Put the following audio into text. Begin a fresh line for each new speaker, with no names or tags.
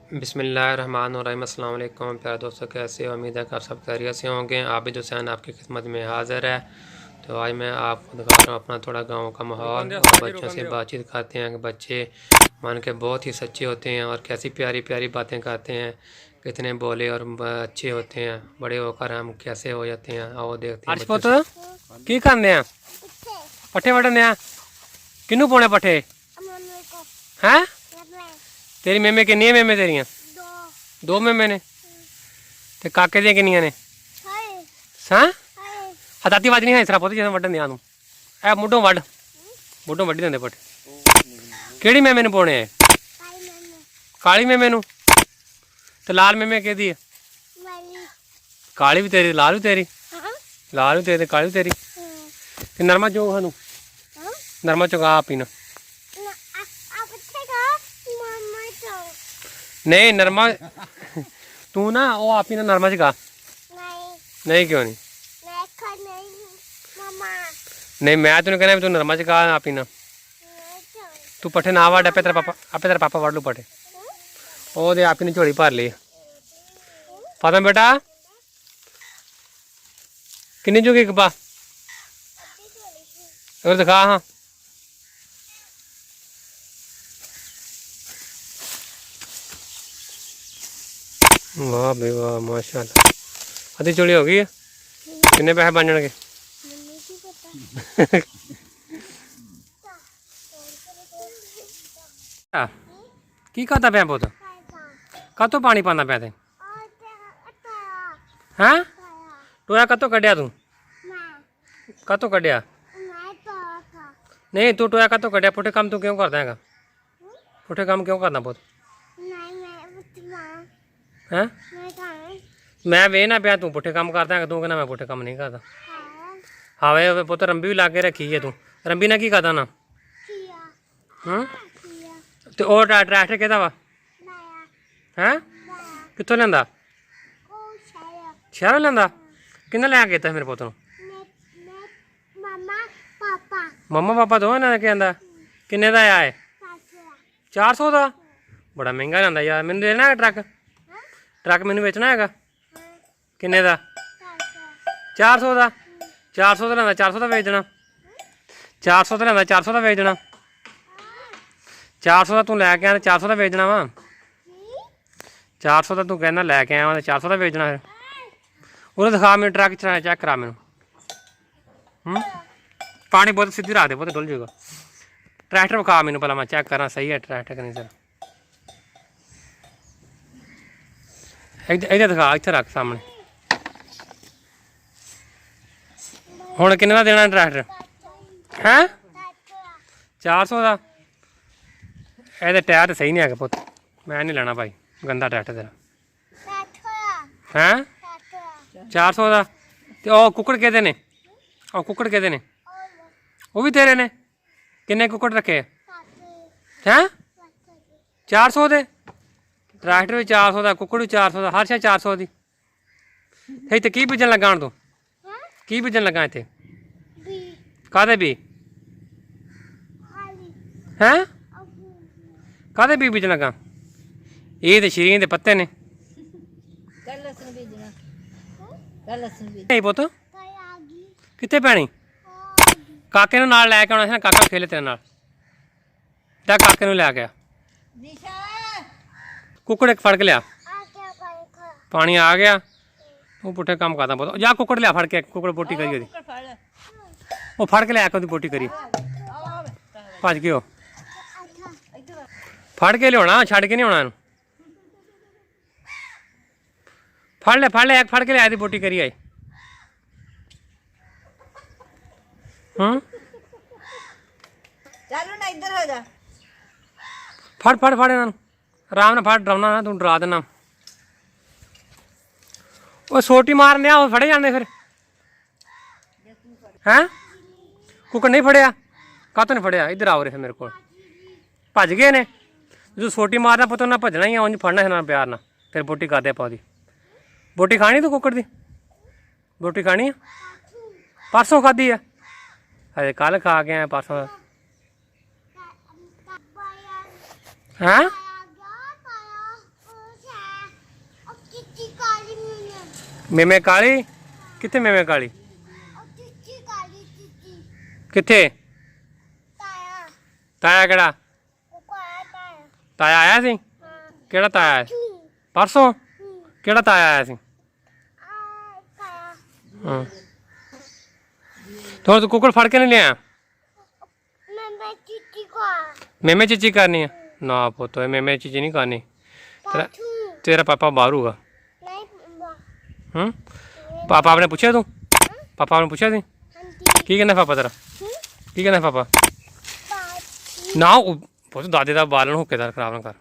बिस्मिल्लाहिर्रहमानिर्रहीम। अस्सलाम वालेकुम प्यारे दोस्तों, कैसे हो? उम्मीद है कि आप सब खैरियत से होंगे। आबिद हुसैन आपकी खिदमत में हाज़िर है। तो आज मैं आपको दिखा रहा हूँ अपना थोड़ा गांव का माहौल और बच्चों से बातचीत करते हैं कि बच्चे मान के बहुत ही सच्चे होते हैं और कैसी प्यारी प्यारी बातें करते हैं, कितने बोले और अच्छे होते हैं। बड़े होकर हम कैसे हो जाते हैं, आओ देखते हैं। पुत की करने हैं? पट्ठे वढ़ने हैं। किनू पाने पट्ठे हैं? तेरी मेमे किन्नी मेमे तेरियां? दो मेमे ने। ते काके दियां किन्नियां ने? हां हताती आवाज नहीं है इसरा पुत, जिस वड्डन दियां तू ए मुड्ढों वड्ड मुड्ढों वड्डी देंदे पट्ठे। केड़ी मेमे ने पाने है? काली मेमे नू। ते लाल मेमे केदी है? काली भी तेरी, लाल भी तेरी। लाल भी तेरी, काली भी तेरी। ते नरमा चो सानू नरमा चुका पीना। नहीं नरमा तू ना वो आप ही ना नरमा चगा। नहीं क्यों नहीं? नहीं मैं तेन कहना तू नरमा चगा आप ही ना। तू पट्ठे ना वड़, आपे तेरा पापा वड़ लू पट्ठे। ओ दे आप ही ने झोली भर ली। पता बेटा किन्नी चुकी कपा और दिखा। हाँ वाह भाई वाह माशाल्लाह। अद्धी चोली हो गई है। किन्ने पैसे बन जाएंगे? की करता पाया पुत? कतों पानी पाना पाया? हैं टोया कतों कढ़िया तू? कतों कढ़िया? नहीं तू टोया कतों कढ़िया? पुठे काम तू क्यों करता है? पुठे काम क्यों करना पुत? हैं मैं वे ना पिया तू पुठे काम करता है? तू कहना मैं पुठे काम नहीं करता। हाँ वे पुत रंबी भी ला के रखी है तू। रंबी ने की करता ना? तो और ट्रैक्टर कहता वा हैं? कितों लिया? शहरों लिया? किन्ने लिया के मेरे पुत? मम्मा पापा दो ने कहता। किन्ने का आया है? 400 का? बड़ा महंगा लिया यार। मैनू देना है ट्रक? ट्रक मैनू बेचना है? किन्ने का? 400 का? 400 का लिया, 400 का बेच देना। 400 का लिया, 400 का बेच देना। 400 का तू लैके आया, 400 का बेचना वा। 400 का तू कहना लैके आया, 400 का बेचना। फिर उन्हें दिखा मेरे ट्रक चेक करा मैनू। पानी बहुत सीधी रख दे, बहुत डुल जाएगा। ट्रैक्टर विखा मैनू पहला, मैं चेक करा सही है ट्रैक्टर कि नहीं। सर इधर दिखा, इतना रख सामने। हुण किन्ने दा देना ट्रैक्टर हैं? 400 का? ये टायर तो सही नहीं है पुत, मैं नहीं लेना भाई, गंदा ट्रैक्टर तेरा। हैं 400 का? तो कुकड़ कहते ने? और कुकड़ कहते ने? वो भी तेरे ने? किन्ने कुकड़ रखे हैं? 400 दे? ट्रैक्टर भी 400 का, कुकड़ भी 400 का, हर शे 400 की। इतने की बीजन लगा तू? की बीजन लगा इतने? कादे भी हैं? कादे भी बीजन लगा? ये तो शरीर के पत्ते ने। नहीं पुत कितने पैनी? काके नूं नाल लैके आउणा सी ना, काका खेले तेरे नाल। जा काके नूं लै के आ। कुकड़ एक फड़ के लिया। पानी आ गया तू पुट्ठे काम करदा पुत। जा कुकड़ लिया फड़ के, कुकड़ बोटी करी ओदी। वो फड़ के लिया के ओदी बोटी करी। भज गए हो? फड़ के लिया, छड़ के नहीं आना। फड़ ले एक फड़ के लिया, बोटी करी आए। फड़ फड़ फड़ इन्हों आराम नाल फड़, डराउना ना तू, डरा देना। वो सोटी मारने आ, फड़े जाते फिर हैं? कुकड़ नहीं फड़िया? कातों नहीं फड़िया? इधर आओ रे मेरे को। भज गए ने? जो सोटी मारना पुत उन्हें भजना ही है, उन्हें फड़ना है प्यार ना। फिर बोटी कर दे पा दी। बोटी खानी तू कुकड़ दी? बोटी खानी है? परसों खाधी है? अरे कल खा के आए, परसों हैं? ਮੇਮੇ ਕਾਲੀ ਕਿੱਥੇ ਮੇਮੇ ਕਾਲੀ ਕਿੱਥੇ ਤਾਇਆ ਕਿਹੜਾ ਤਾਇਆ ਆਇਆ ਸੀ ਕਿਹੜਾ ਤਾਇਆ ਆਇਆ ਪਰਸੋਂ ਕਿਹੜਾ ਤਾਇਆ ਆਇਆ ਸੀ ਹਾਂ ਤੂੰ ਕੁੱਕੜ ਫੜ ਕੇ ਨਹੀਂ ਲਿਆ ਮੇਮੇ ਚੀਚੀ ਕਰਨੀ ਹੈ ਨਾ ਪੁੱਤ ਮੇਮੇ ਚੀਚੀ ਨਹੀਂ ਕਰਨੀ तेरा पापा बाहर होगा पापा आपने पूछा तू पापा आपने पूछा थी की कहना पापा तेरा की कहना पापा ना दादे का बालन होके खराब ना कर